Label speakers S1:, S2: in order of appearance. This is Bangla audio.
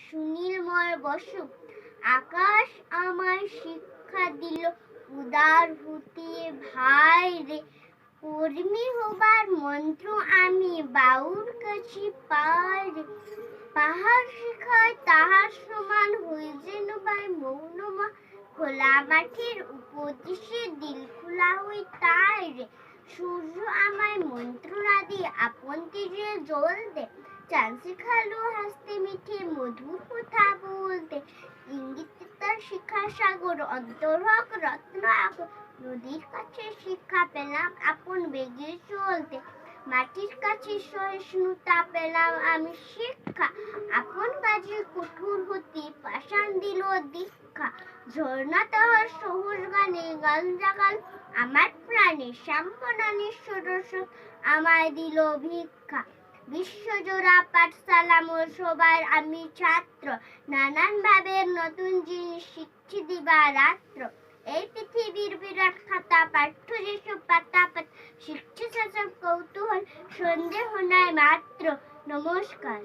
S1: সুনীলময় বসু। আকাশ আমায় শিক্ষা দিল উদার হতে ভাই রে, কর্মী হবার মন্ত্র আমি বাউর কাছে পাই রে। পাহাড় শিখায় তাহার সমান হয়ে যেন ভাই মৌনমা, খোলা মাঠের উপদেশে দিল খোলা হই তাই রে। সূর্য আমায় মন্ত্র না দিয়ে আপন তীরে জল দে, চাঁদ শিখালো হাসতে মিঠে মধুর কথা বলতে। ইঙ্গিতে তার শিক্ষা সাগর, অন্তর হোক রত্ন আগর, নদীর কাছে শিক্ষা পেলাম আপন বেগে চলতে। মাটির কাছে সহিষ্ণুতা পেলাম আমি শিক্ষা, আপন কাজে কঠোর হতে পাষাণ দিল দীক্ষা। ঝর্ণা তাহার সহজ গানে গান জাগাল আমার প্রাণে, শ্যামবনানীর সরস্বত আমায় দিল ভিক্ষা। বিশ্বজোড়া পাঠশালা মোর সবার আমি ছাত্র, নানান ভাবের নতুন জিনিস শিখছি দিবারাত্র। এই পৃথিবীর বিরাট খাতা, পাঠ্য যেসব পাতা শিখছে সেসব কৌতূহল, সন্দেহ নাই মাত্র। নমস্কার।